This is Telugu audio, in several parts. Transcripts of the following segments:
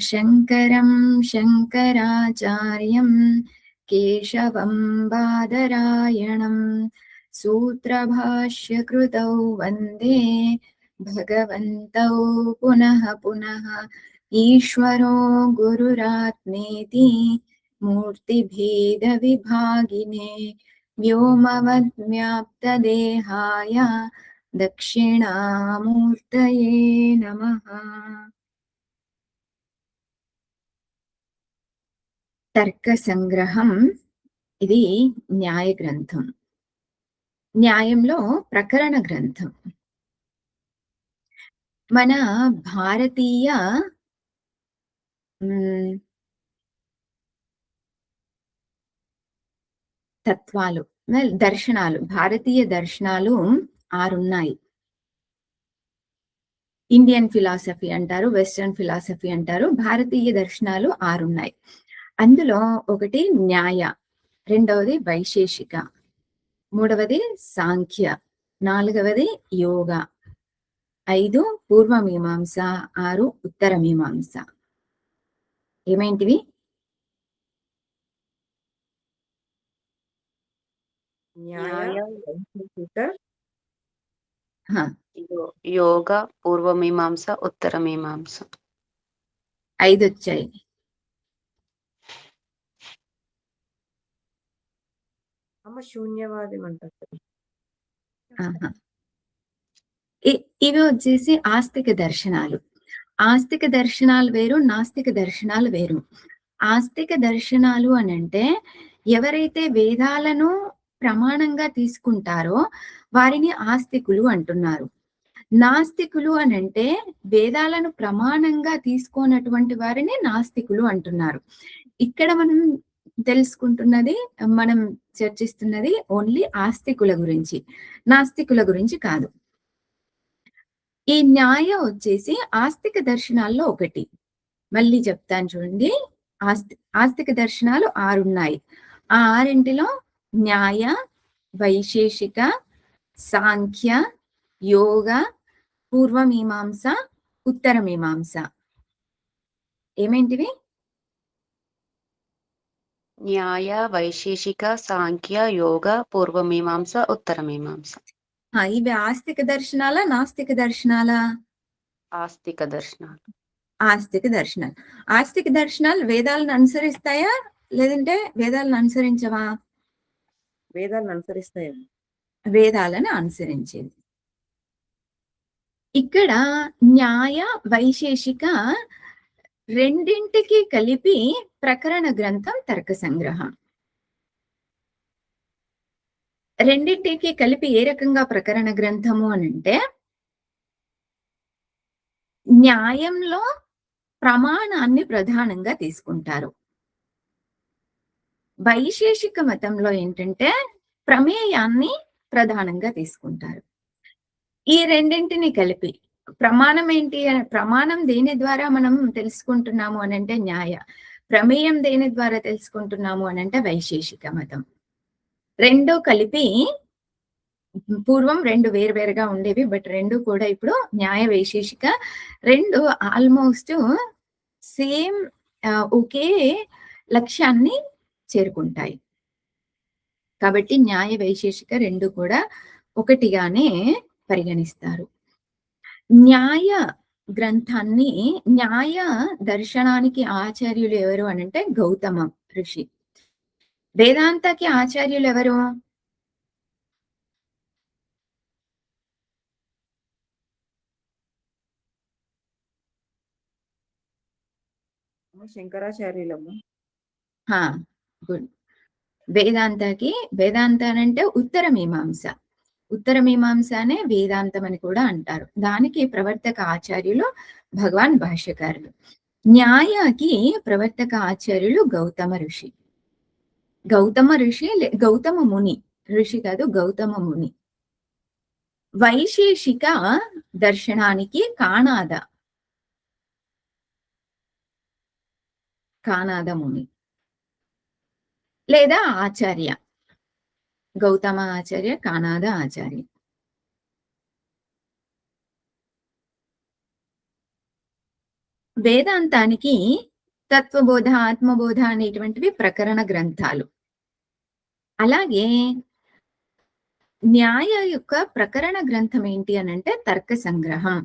शङ्करं शङ्कराचार्यं केशवं बादरायणं सूत्रभाष्यकृतौ वन्दे भगवन्तौ पुनः पुनः ईश्वरो गुरुरात्मेति मूर्तिभेदविभागिने व्योमवद्व्याप्तदेहाय दक्षिणामूर्तये नमः। తర్క సంగ్రహం ఇది న్యాయ గ్రంథం. న్యాయంలో ప్రకరణ గ్రంథం. మన భారతీయ తత్వాలు, దర్శనాలు, భారతీయ దర్శనాలు 6 ఉన్నాయి. ఇండియన్ ఫిలాసఫీ అంటారు, వెస్టర్న్ ఫిలాసఫీ అంటారు. భారతీయ దర్శనాలు 6 ఉన్నాయి. అందులో ఒకటి న్యాయ, రెండవది వైశేషిక, మూడవది సాంఖ్య, నాలుగవది యోగ, 5 పూర్వమీమాంస, 6 ఉత్తర మీమాంస. ఏమేంటివి? న్యాయ, వైశేషిక, యోగ, పూర్వమీమాంస, ఉత్తర మీమాంస. 5 వచ్చాయి. శూన్యవాదం అంటారు. ఇవి వచ్చేసి ఆస్తిక దర్శనాలు. ఆస్తిక దర్శనాలు వేరు, నాస్తిక దర్శనాలు వేరు. ఆస్తిక దర్శనాలు అనంటే ఎవరైతే వేదాలను ప్రమాణంగా తీసుకుంటారో వారిని ఆస్తికులు అంటున్నారు. నాస్తికులు అనంటే వేదాలను ప్రమాణంగా తీసుకోనటువంటి వారిని నాస్తికులు అంటున్నారు. ఇక్కడ మనం తెలుసుకుంటున్నది, మనం చర్చిస్తున్నది ఓన్లీ ఆస్తికుల గురించి, నాస్తికుల గురించి కాదు. ఈ న్యాయ వచ్చేసి ఆస్తిక దర్శనాల్లో ఒకటి. మళ్ళీ చెప్తాను చూడండి. ఆస్తిక దర్శనాలు 6 ఉన్నాయి. ఆ 6 న్యాయ, వైశేషిక, సాంఖ్య, యోగ, పూర్వమీమాంస, ఉత్తర మీమాంస. ఏమేంటివి? న్యాయ, వైశేషిక, సాంఖ్య, యోగ, పూర్వమీమాంస, ఉత్తర మీమాంస. ఇవి ఆస్తిక దర్శనాలా, నాస్తిక దర్శనాలా? ఆస్తిక దర్శనాలు. ఆస్తిక దర్శనాలు. ఆస్తిక దర్శనాలు వేదాలను అనుసరిస్తాయా లేదంటే వేదాలను అనుసరించవా? వేదాలను అనుసరిస్తాయి. వేదాలను అనుసరించేది. ఇక్కడ న్యాయ, వైశేషిక రెండింటికి కలిపి ప్రకరణ గ్రంథం తర్క సంగ్రహం. రెండింటికి కలిపి ఏ రకంగా ప్రకరణ గ్రంథము అనంటే, న్యాయంలో ప్రమాణాన్ని ప్రధానంగా తీసుకుంటారు. వైశేషిక మతంలో ఏంటంటే ప్రమేయాన్ని ప్రధానంగా తీసుకుంటారు. ఈ రెండింటిని కలిపి ప్రమాణం ఏంటి? ప్రమాణం దేని ద్వారా మనం తెలుసుకుంటున్నాము అనంటే న్యాయ, ప్రమేయం దేని ద్వారా తెలుసుకుంటున్నాము అనంటే వైశేషిక మతం. రెండు కలిపి, పూర్వం 2 వేరువేరుగా ఉండేవి, బట్ 2 కూడా ఇప్పుడు న్యాయ, వైశేషిక 2 ఆల్మోస్ట్ సేమ్, ఒకే లక్ష్యాన్ని చేరుకుంటాయి. కాబట్టి న్యాయ, వైశేషిక 2 కూడా ఒకటిగానే పరిగణిస్తారు. న్యాయ గ్రంథాన్ని, న్యాయ దర్శనానికి ఆచార్యులు ఎవరు అనంటే గౌతమ ఋషి. వేదాంతకి ఆచార్యులు ఎవరు? శంకరాచార్యులమ్మ. గుడ్. వేదాంత అంటే ఉత్తర మీమాంస. ఉత్తర మీమాంసనే వేదాంతం అని కూడా అంటారు. దానికి ప్రవర్తక ఆచార్యులు భగవాన్ భాష్యకారులు. న్యాయకి ప్రవర్తక ఆచార్యులు గౌతమ ఋషి. గౌతమ ముని, ఋషి కాదు, గౌతమ ముని. వైశేషిక దర్శనానికి కానాద ముని లేదా ఆచార్య, గౌతమ ఆచార్య, కానాద ఆచార్య. వేదాంతానికి తత్వబోధ, ఆత్మబోధ అనేటువంటివి ప్రకరణ గ్రంథాలు. అలాగే న్యాయ యొక్క ప్రకరణ గ్రంథం ఏంటి అనంటే తర్క సంగ్రహం.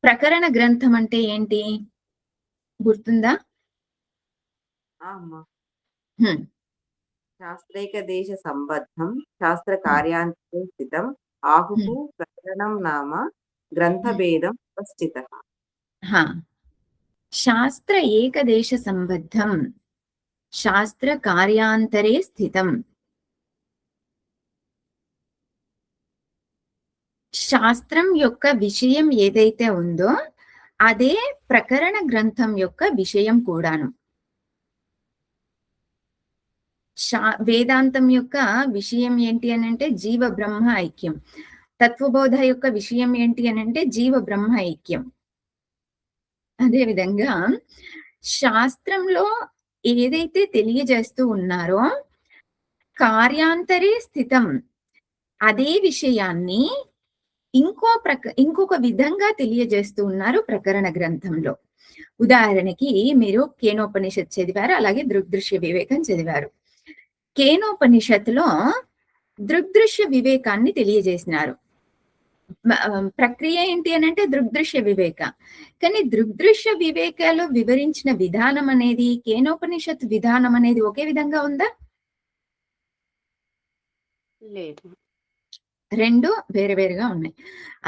ప్రకరణ గ్రంథం అంటే ఏంటి గుర్తుందా? అమ్మా హ్మ్. శాస్త్రైక దేశ సంబద్ధం శాస్త్ర కార్యాంతే స్థితం ఆహుః ప్రకరణం నామ గ్రంథభేదం ఉపస్థితః. హా. శాస్త్ర ఏకదేశ సంబద్ధం శాస్త్ర కార్యాంతరే స్థితం. శాస్త్రం యొక్క విషయం ఏదైతే ఉందో అదే ప్రకరణ గ్రంథం యొక్క విషయం కూడాను. వేదాంతం యొక్క విషయం ఏంటి అని అంటే జీవ బ్రహ్మ ఐక్యం. తత్వబోధ యొక్క విషయం ఏంటి అని అంటే జీవ బ్రహ్మ ఐక్యం. అదేవిధంగా శాస్త్రంలో ఏదైతే తెలియజేస్తూ ఉన్నారో కార్యాంతరే స్థితం అదే విషయాన్ని ఇంకొక విధంగా తెలియజేస్తూ ఉన్నారు ప్రకరణ గ్రంథంలో. ఉదాహరణకి మీరు కేనోపనిషత్ చదివారు, అలాగే దృగ్దృశ్య వివేకం చదివారు. కేనోపనిషత్తులో దృగ్దృశ్య వివేకాన్ని తెలియజేసినారు. ప్రక్రియ ఏంటి అని అంటే దృగ్దృశ్య వివేక. కానీ దృగ్దృశ్య వివేకాలు వివరించిన విధానం అనేది కేనోపనిషత్ విధానం అనేది ఒకే విధంగా ఉందా? లేదు, రెండు వేరు వేరుగా ఉన్నాయి.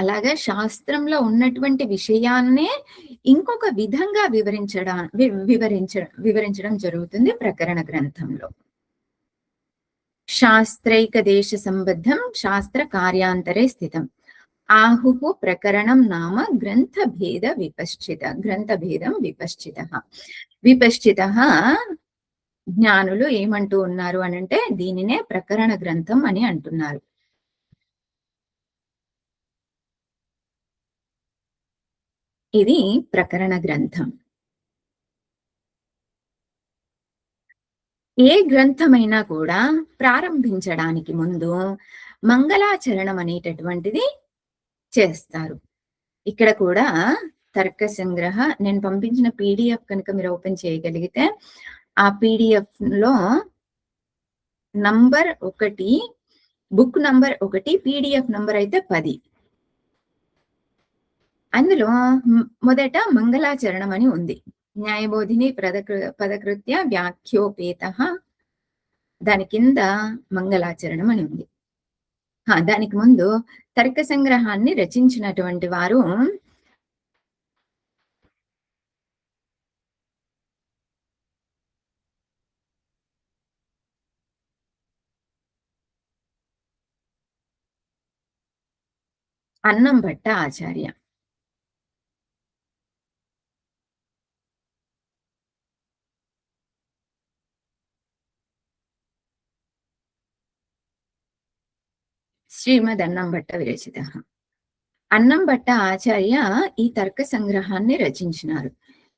అలాగా శాస్త్రంలో ఉన్నటువంటి విషయాన్నే ఇంకొక విధంగా వివరించడం జరుగుతుంది ప్రకరణ గ్రంథంలో. శాస్త్రైక దేశ సంబద్ధం శాస్త్ర కార్యాంతరే స్థితం ఆహుః ప్రకరణం నామ గ్రంథభేదం విపశ్చితః. విపశ్చితః జ్ఞానులు ఏమంటూ ఉన్నారు అనంటే దీనినే ప్రకరణ గ్రంథం అని అంటున్నారు. ఇది ప్రకరణ గ్రంథం. ఏ గ్రంథమైనా కూడా ప్రారంభించడానికి ముందు మంగళాచరణం అనేటటువంటిది చేస్తారు. ఇక్కడ కూడా తర్క సంగ్రహ నేను పంపించిన PDF కనుక మీరు ఓపెన్ చేయగలిగితే ఆ PDF లో number 1, book number 1, PDF number అయితే 10. అందులో మొదట మంగళాచరణం అని ఉంది. న్యాయబోధిని పదకృత్య వ్యాఖ్యోపేతః, దాని కింద మంగళాచరణం అని ఉంది. దానికి ముందు తర్క సంగ్రహాన్ని రచించినటువంటి వారు అన్నంభట్ట ఆచార్య. శ్రీమద్ అన్నంభట్ట విరచిత. అన్నంభట్ట ఆచార్య ఈ తర్క సంగ్రహాన్ని రచించినారు.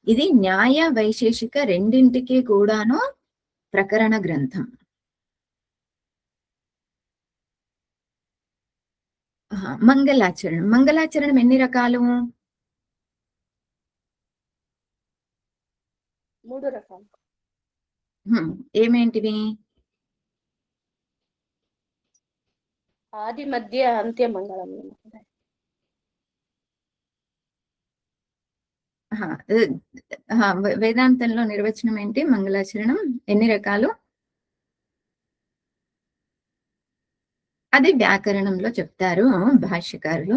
ఇది న్యాయ వైశేషిక రెండింటికి కూడాను ప్రకరణ గ్రంథం. మంగళాచరణం. మంగళాచరణం ఎన్ని రకాలు? 3 రకాలు. ఏమేంటివి? ఆది మధ్య అంత్య మంగళం. వేదాంతంలో నిర్వచనం ఏంటి? మంగళాచరణం ఎన్ని రకాలు? అది వ్యాకరణంలో చెప్తారు భాష్యకారులు.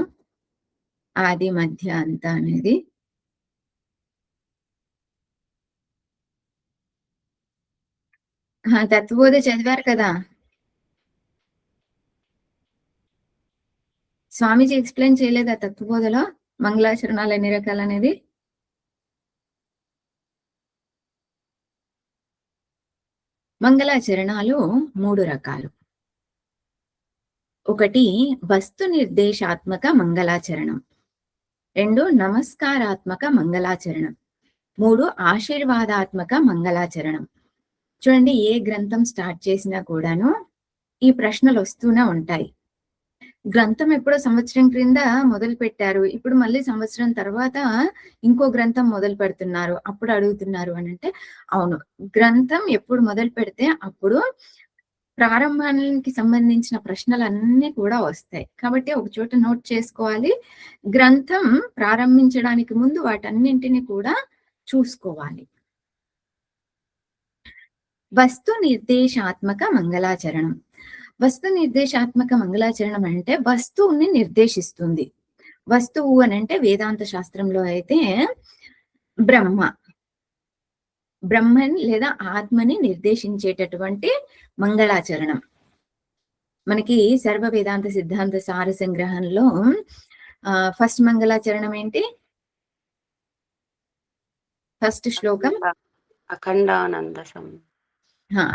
ఆది మధ్య అంత అనేది. తత్వబోధ చదివారు కదా, స్వామీజీ ఎక్స్ప్లెయిన్ చేయలేదా తత్వబోధలో మంగళాచరణాలు ఎన్ని రకాలు అనేది? మంగళాచరణాలు 3 రకాలు. 1 వస్తు నిర్దేశాత్మక మంగళాచరణం, 2 నమస్కారాత్మక మంగళాచరణం, 3 ఆశీర్వాదాత్మక మంగళాచరణం. చూడండి, ఏ గ్రంథం స్టార్ట్ చేసినా కూడాను ఈ ప్రశ్నలు వస్తూనే ఉంటాయి. గ్రంథం ఎప్పుడో సంవత్సరం క్రింద మొదలు పెట్టారు. ఇప్పుడు మళ్ళీ సంవత్సరం తర్వాత ఇంకో గ్రంథం మొదలు పెడుతున్నారు. అప్పుడు అడుగుతున్నారు అనంటే, అవును. గ్రంథం ఎప్పుడు మొదలు పెడితే అప్పుడు ప్రారంభానికి సంబంధించిన ప్రశ్నలన్నీ కూడా వస్తాయి. కాబట్టి ఒక చోట నోట్ చేసుకోవాలి. గ్రంథం ప్రారంభించడానికి ముందు వాటన్నింటిని కూడా చూసుకోవాలి. వస్తు నిర్దేశాత్మక మంగళాచరణం. వస్తు నిర్దేశాత్మక మంగళాచరణం అంటే వస్తువుని నిర్దేశిస్తుంది. వస్తువు అనంటే వేదాంత శాస్త్రంలో అయితే బ్రహ్మని లేదా ఆత్మని నిర్దేశించేటటువంటి మంగళాచరణం. మనకి సర్వ వేదాంత సిద్ధాంత సార సంగ్రహంలో ఫస్ట్ మంగళాచరణం ఏంటి? ఫస్ట్ శ్లోకం అఖండానంద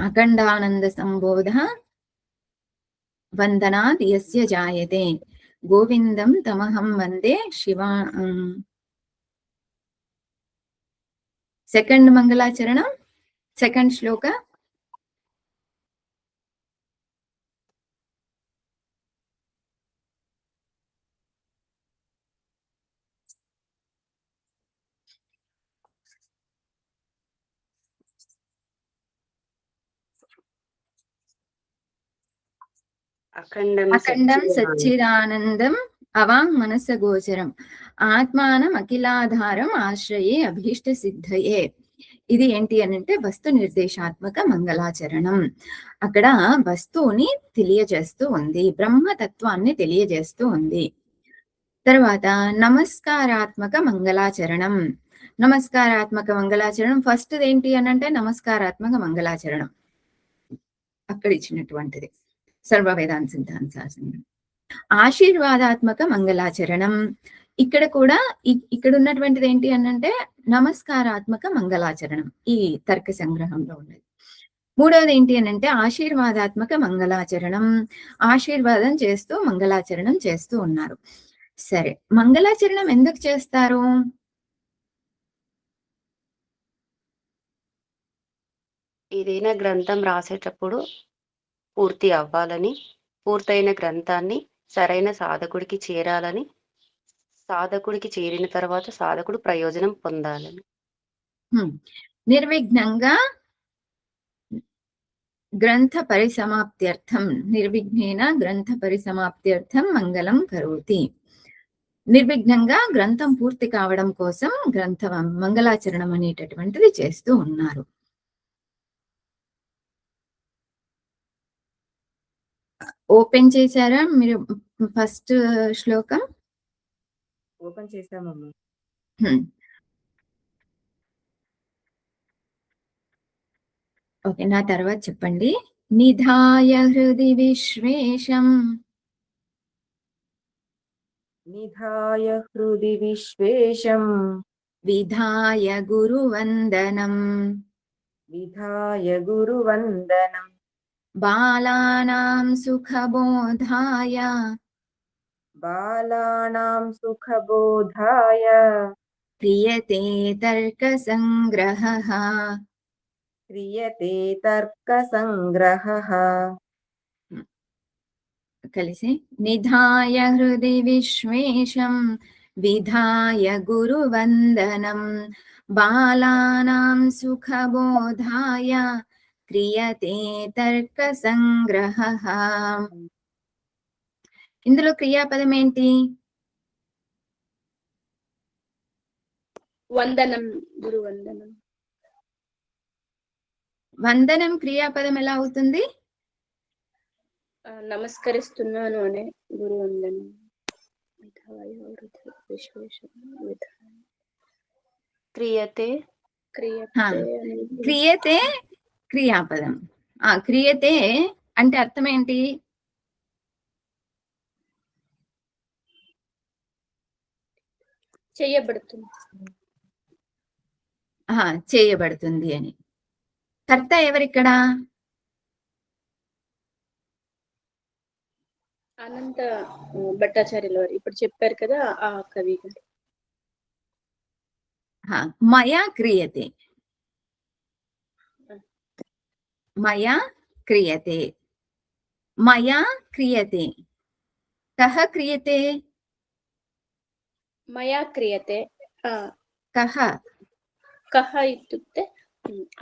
అఖండానంద సంబోధ వందనాత్ యస్య జాయతే గోవిందం తమహం వందే శివా. సెకండ్ మంగళాచరణం, సెకండ్ శ్లోక అఖండం సచ్చిదానందం అవాంగ్ మనస గోచరం ఆత్మానం అఖిలాధారం ఆశ్రయే అభీష్ట సిద్ధయే. ఇది ఏంటి అనంటే వస్తు నిర్దేశాత్మక మంగళాచరణం. అక్కడ వస్తువుని తెలియజేస్తూ ఉంది, బ్రహ్మతత్వాన్ని తెలియజేస్తూ ఉంది. తర్వాత నమస్కారాత్మక మంగళాచరణం. నమస్కారాత్మక మంగళాచరణం ఫస్ట్ ఏంటి అనంటే నమస్కారాత్మక మంగళాచరణం అక్కడ ఇచ్చినటువంటిది సర్వ వేదాంత సిద్ధాంత శాస్త్రం. ఆశీర్వాదాత్మక మంగళాచరణం ఇక్కడ కూడా ఇక్కడ ఉన్నటువంటిది ఏంటి అనంటే నమస్కారాత్మక మంగళాచరణం ఈ తర్క సంగ్రహంలో ఉన్నది. మూడవది ఏంటి అనంటే ఆశీర్వాదాత్మక మంగళాచరణం. ఆశీర్వాదం చేస్తూ మంగళాచరణం చేస్తూ ఉన్నారు. సరే, మంగళాచరణం ఎందుకు చేస్తారు? ఏదైనా గ్రంథం రాసేటప్పుడు పూర్తి అవ్వాలని, పూర్తయిన గ్రంథాన్ని సరైన సాధకుడికి చేరాలని, సాధకుడికి చేరిన తర్వాత సాధకుడు ప్రయోజనం పొందాలని. నిర్విఘ్నంగా గ్రంథ పరిసమాప్త్యర్థం, నిర్విఘ్నేన గ్రంథ పరిసమాప్త్యర్థం మంగళం కరోతి. నిర్విఘ్నంగా గ్రంథం పూర్తి కావడం కోసం గ్రంథ మంగళాచరణం అనేటటువంటిది చేస్తూ ఉన్నారు. ఓపెన్ చేశారా మీరు ఫస్ట్ శ్లోకం? ఓపెన్ చేశామమ్మా. ఓకే, నా తర్వాత చెప్పండి. నిధాయ హృది విశ్వేశం, నిధాయ హృది విశ్వేశం విధాయ గురువందనం, విధాయ గురువందనం బాలానాం సుఖబోధాయ, బాలానాం సుఖబోధాయ క్రియతే తర్క సంగ్రహః. క్రియతే తర్క సంగ్రహః. కలిసి నిధాయ హృది విశ్వేశం, విధాయ గురువందనం, బాలానాం సుఖబోధాయ క్రియతే తర్క సంగ్రహః. ఇందులో క్రియాపదం ఏంటి? వందనం, గురువందనం. వందనం క్రియాపదం ఎలా అవుతుంది? నమస్కరిస్తున్నాను అనే గురువందనం. క్రియతే క్రియతే క్రియాపదం. క్రియతే అంటే అర్థం ఏంటి? చేయబడుతుంది అని. కర్త ఎవరిక్కడ? అనంత భట్టాచార్యుల వారు ఇప్పుడు చెప్పారు కదా ఆ కవి గారు. మయా క్రియతే, మయా క్రియతే. మయా క్రియతే. కః క్రియతే? మయా క్రియతే. కః కః ఇత్యుక్తే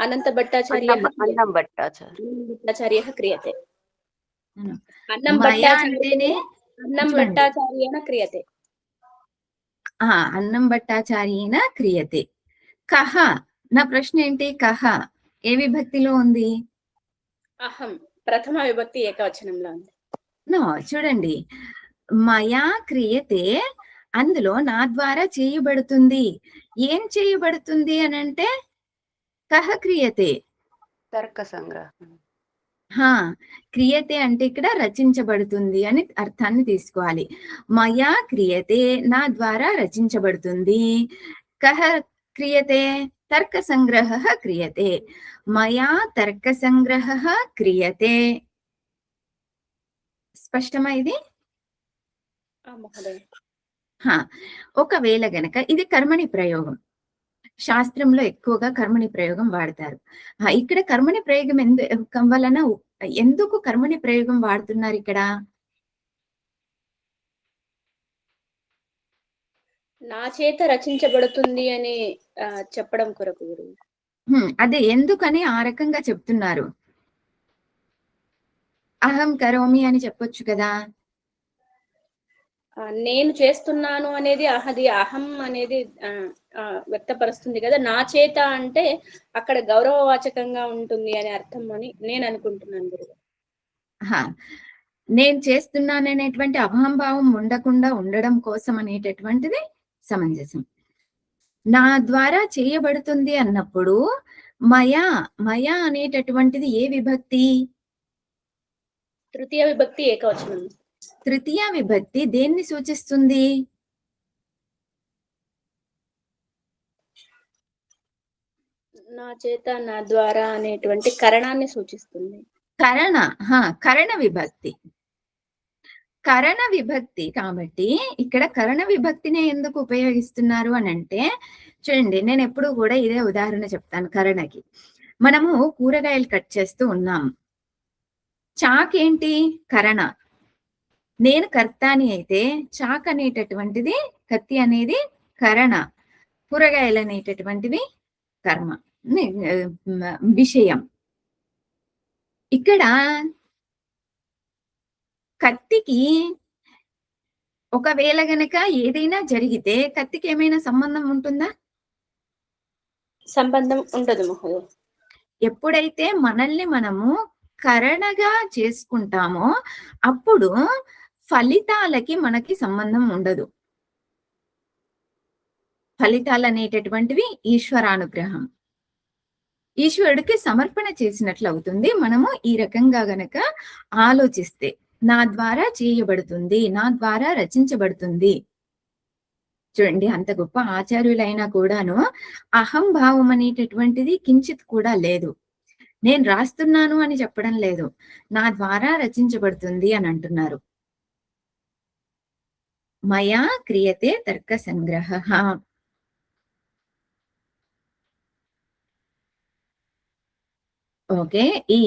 అనంత భట్టాచార్యः అన్నం భట్టాచార్య. భట్టాచార్యः క్రియతే. అను. అన్నం మయా అంటేనే అన్నం చూడండి. భట్టాచార్యేణ క్రియతే. అన్నం భట్టాచార్యేన క్రియతే. కః, నా ప్రశ్న ఏంటి? కః ఏ విభక్తిలో ఉంది? అహం ప్రథమ విభక్తి ఏకవచనంలో ఉంది. నో, చూడండి, మయా క్రియతే, అందులో నా ద్వారా చేయబడుతుంది. ఏం చేయబడుతుంది అని అంటే కః క్రియతే. తర్క సంగ్రహం. క్రియతే అంటే ఇక్కడ రచించబడుతుంది అని అర్థాన్ని తీసుకోవాలి. మయా క్రియతే, నా ద్వారా రచించబడుతుంది. కః క్రియతే? తర్క సంగ్రహ క్రియతే. మయా తర్క సంగ్రహ క్రియతే. స్పష్టమా ఇది? మహోదయ. ఒకవేళ గనక ఇది కర్మణి ప్రయోగం, శాస్త్రంలో ఎక్కువగా కర్మణి ప్రయోగం వాడతారు. ఇక్కడ కర్మణి ప్రయోగం ఎందుకు కర్మణి ప్రయోగం వాడుతున్నారు ఇక్కడ? నా చేత రచించబడుతుంది అని చెప్పడం కొరకు గురువు. అదే ఎందుకని ఆ రకంగా చెప్తున్నారు? అహం కరోమి అని చెప్పొచ్చు కదా. నేను చేస్తున్నాను అనేది అహం అనేది వ్యక్తపరుస్తుంది కదా. నా చేత అంటే అక్కడ గౌరవవాచకంగా ఉంటుంది అనే అర్థం అని నేను అనుకుంటున్నాను గురువు. నేను చేస్తున్నాననేటువంటి అహంభావం ఉండకుండా ఉండడం కోసం అనేటటువంటిది సమంజసం. నా ద్వారా చేయబడుతుంది అన్నప్పుడు మయా అనేటటువంటిది ఏ విభక్తి? తృతీయ విభక్తి ఏకవచనం. తృతీయ విభక్తి దేన్ని సూచిస్తుంది? నా చేత, నా ద్వారా అనేటువంటి కరణాన్ని సూచిస్తుంది. కరణ విభక్తి. కరణ విభక్తి కాబట్టి ఇక్కడ కరణ విభక్తిని ఎందుకు ఉపయోగిస్తున్నారు అని అంటే, చూడండి, నేను ఎప్పుడు కూడా ఇదే ఉదాహరణ చెప్తాను కరణకి. మనము కూరగాయలు కట్ చేస్తూ ఉన్నాము. చాక్ ఏంటి? కరణ. నేను కర్తాని అయితే చాక్ అనేటటువంటిది, కత్తి అనేది కరణ, కూరగాయలు అనేటటువంటివి కర్మ, విషయం. ఇక్కడ కత్తికి ఒకవేళ గనక ఏదైనా జరిగితే కత్తికి ఏమైనా సంబంధం ఉంటుందా? సంబంధం ఉండదు మహోదయ. ఎప్పుడైతే మనల్ని మనము కరణగా చేసుకుంటామో అప్పుడు ఫలితాలకి మనకి సంబంధం ఉండదు. ఫలితాలు అనేటటువంటివి ఈశ్వరానుగ్రహం, ఈశ్వరుడికి సమర్పణ చేసినట్లు అవుతుంది. మనము ఈ రకంగా గనక ఆలోచిస్తే, నా ద్వారా చేయబడుతుంది, నా ద్వారా రచించబడుతుంది. చూడండి, అంత గొప్ప ఆచార్యులైనా కూడాను అహంభావం అనేటటువంటిది కించిత్ కూడా లేదు. నేను రాస్తున్నాను అని చెప్పడం లేదు, నా ద్వారా రచించబడుతుంది అని అంటున్నారు. మయా క్రియతే తర్క సంగ్రహ. ఓకే, ఈ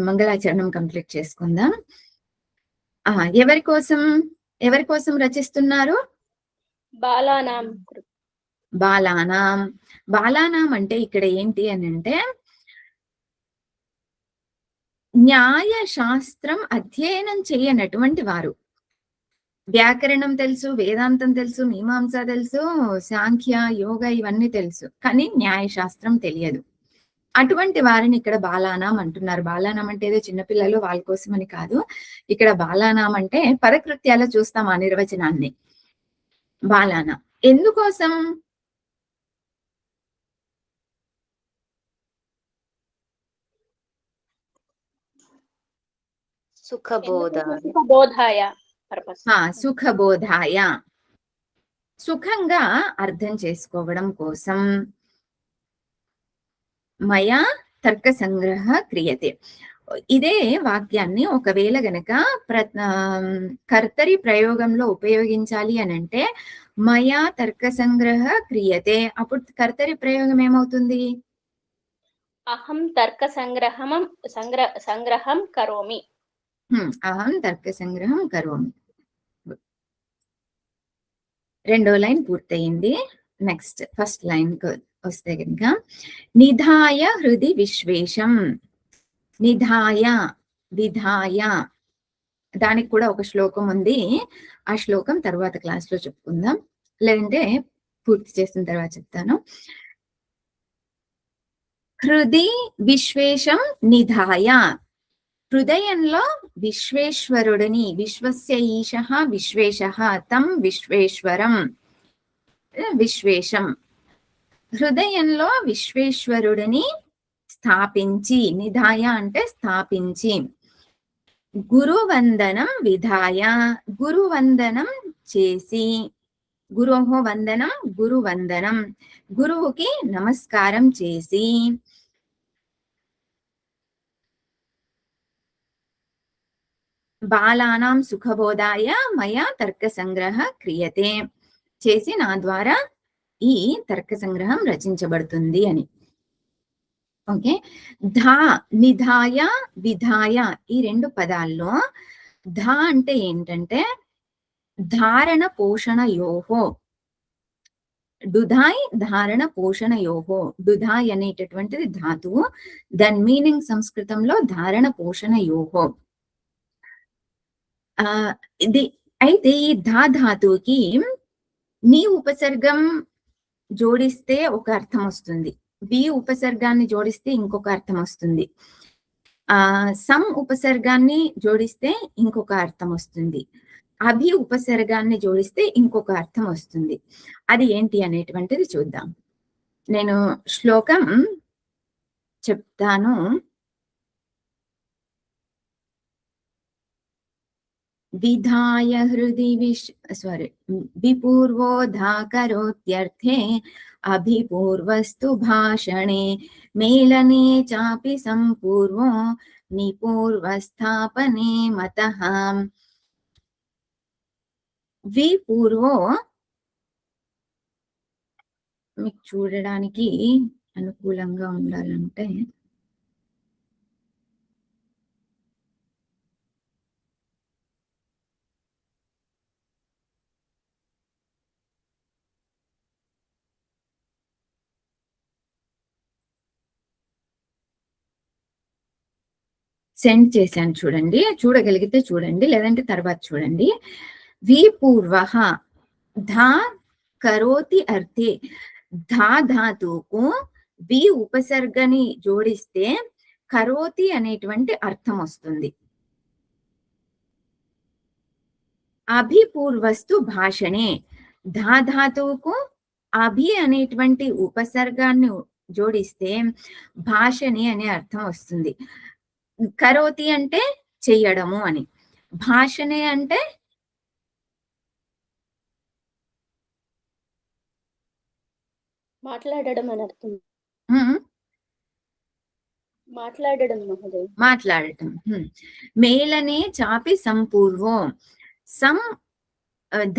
మంగళాచరణం కంప్లీట్ చేసుకుందాం. ఎవరి కోసం రచిస్తున్నారు? బాలానాం. బాలానాం అంటే ఇక్కడ ఏంటి అని అంటే, న్యాయ శాస్త్రం అధ్యయనం చేయనటువంటి వారు. వ్యాకరణం తెలుసు, వేదాంతం తెలుసు, మీమాంస తెలుసు, సాంఖ్య, యోగ ఇవన్నీ తెలుసు, కానీ న్యాయశాస్త్రం తెలియదు. అటువంటి వారిని ఇక్కడ బాలానాం అంటున్నారు. బాలానాం అంటే ఏదో చిన్నపిల్లలు వాళ్ళ కోసం అని కాదు. ఇక్కడ బాలానాం అంటే పదకృత్యాలు చూస్తాం ఆ నిర్వచనాన్ని. బాలానాం ఎందుకోసం? సుఖబోధాయ, సుఖంగా అర్థం చేసుకోవడం కోసం. మయా తర్క సంగ్రహ క్రియతే. ఇదే వాక్యాన్ని ఒకవేళ గనక కర్తరి ప్రయోగంలో ఉపయోగించాలి అని అంటే మయా తర్క సంగ్రహ క్రియతే, అప్పుడు కర్తరి ప్రయోగం ఏమవుతుంది? అహం తర్క సంగ్రహం కరోమి. అహం తర్క సంగ్రహం కరోమి. రెండో లైన్ పూర్తయింది. నెక్స్ట్ ఫస్ట్ లైన్ వస్తే కనుక నిధాయ హృది విశ్వేశం. నిధాయ, విధాయ, దానికి కూడా ఒక శ్లోకం ఉంది. ఆ శ్లోకం తర్వాత క్లాస్ లో చెప్పుకుందాం, లేదంటే పూర్తి చేసిన తర్వాత చెప్తాను. హృది విశ్వేశం నిధాయ, హృదయంలో విశ్వేశ్వరుడిని, విశ్వస్య ఈశః విశ్వేశః తం విశ్వేశ్వరం, విశ్వేశం, హృదయంలో విశ్వేశ్వరుడిని స్థాపించి, నిధాయ అంటే స్థాపించి, గురువందనం విధాయ, గురువందనం చేసి, గురోహో వందనం గురువందనం, గురువుకి నమస్కారం చేసి, బాలానాం సుఖబోధాయ మయా తర్క సంగ్రహ క్రియతే, చేసి నా ద్వారా ఈ తర్క సంగ్రహం రచించబడుతుంది అని. ఓకే, ధా, నిధాయ, విధాయ, ఈ రెండు పదాల్లో ధా అంటే ఏంటంటే ధారణ పోషణ యోహో, డుధాయ్ ధారణ పోషణ యోహో, డుధాయ్ అనేటటువంటిది ధాతువు, దాని మీనింగ్ సంస్కృతంలో ధారణ పోషణ యోహో. ఇది అయితే ఈ ధా ధాతువుకి నీ ఉపసర్గం జోడిస్తే ఒక అర్థం వస్తుంది, వి ఉపసర్గాన్ని జోడిస్తే ఇంకొక అర్థం వస్తుంది, సం ఉపసర్గాన్ని జోడిస్తే ఇంకొక అర్థం వస్తుంది, అభి ఉపసర్గాన్ని జోడిస్తే ఇంకొక అర్థం వస్తుంది. అది ఏంటి అనేటువంటిది చూద్దాం. నేను శ్లోకం చెప్తాను. విధాయ హృది విపూర్వోధా కరోత్యర్థే అభిపూర్వస్తు భాషణే మేళనే చాపి సంపూర్వో నిపూర్వస్థాపనే మతః. విపూర్వో మీకు చూడడానికి అనుకూలంగా ఉండాలంటే సెండ్ చేశాను చూడండి, చూడగలిగితే చూడండి, లేదంటే తర్వాత చూడండి. విపూర్వః ధా కరోతి అర్థే, ధా ధాతువుకు వి ఉపసర్గని జోడిస్తే కరోతి అనేటువంటి అర్థం వస్తుంది. అభిపూర్వస్తు భాషణే, ధా ధాతువుకు అభి అనేటువంటి ఉపసర్గాన్ని జోడిస్తే భాషణి అనే అర్థం వస్తుంది. కరోతి అంటే చెయ్యడము అని, భాషణే అంటే మాట్లాడడం అని అర్థం. మాట్లాడడం మహోదయ, మాట్లాడటం. మేలనే చాపి సంపూర్వో, సం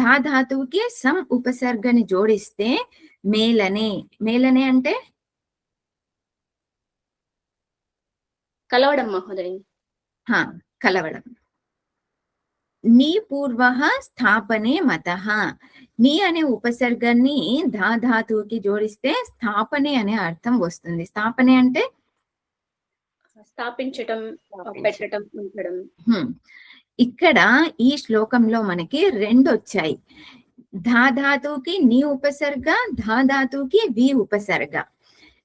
ధా ధాతువుకి సం ఉపసర్గని జోడిస్తే మేలనే, మేలనే అంటే కలవడం మహోదయ, కలవడం. నీ పూర్వ స్థాపనే మతః, నీ అనే ఉపసర్గాన్ని ధా ధాతువుకి జోడిస్తే స్థాపనే అనే అర్థం వస్తుంది. స్థాపనే అంటే స్థాపించటం, పెట్టడం, ఉంచడం. ఇక్కడ ఈ శ్లోకంలో మనకి రెండు వచ్చాయి. ధా ధాతువుకి నీ ఉపసర్గ, ధా ధాతువుకి వి ఉపసర్గ.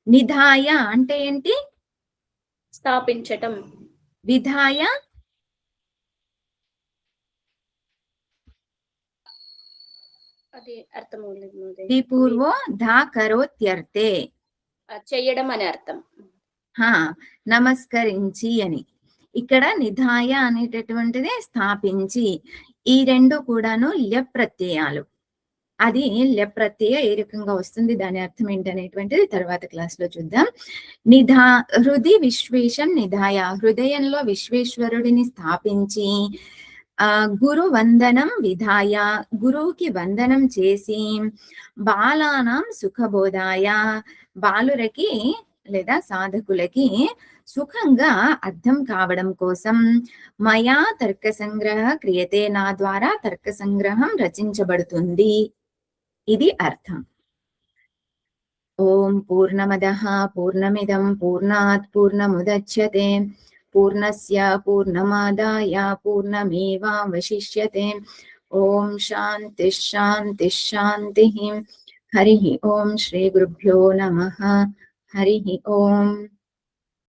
నిధాయ అంటే ఏంటి? స్థాపించటం. విధాయ అది అర్థం లేదు. విపూర్వో ధా కరోత్యర్థే, చెయ్యడం అనే అర్థం. నమస్కరించి అని. ఇక్కడ నిధాయ అనేటటువంటిది స్థాపించి. ఈ రెండు కూడాను ల్య ప్రత్యయాలు. అది ల్య ప్రత్యయ ఏ రకంగా వస్తుంది, దాని అర్థం ఏంటనేటువంటిది తర్వాత క్లాస్ లో చూద్దాం. హృది విశ్వేశం నిధాయ, హృదయంలో విశ్వేశ్వరుడిని స్థాపించి, గురు వందనం విధాయ, గురువుకి వందనం చేసి, బాలానాం సుఖబోధాయ, బాలురకి లేదా సాధకులకి సుఖంగా అర్థం కావడం కోసం మయా తర్క సంగ్రహ క్రియతే, నా ద్వారా తర్క సంగ్రహం రచించబడుతుంది. ఇది అర్థం. ఓం పూర్ణమదః పూర్ణమిదం పూర్ణాత్ పూర్ణముదచ్యతే పూర్ణస్య పూర్ణమాదాయ పూర్ణమేవావశిష్యతే. ఓం శాంతి శాంతి శాంతి. హరి ఓం శ్రీ గురుభ్యో నమః. హరి ఓం.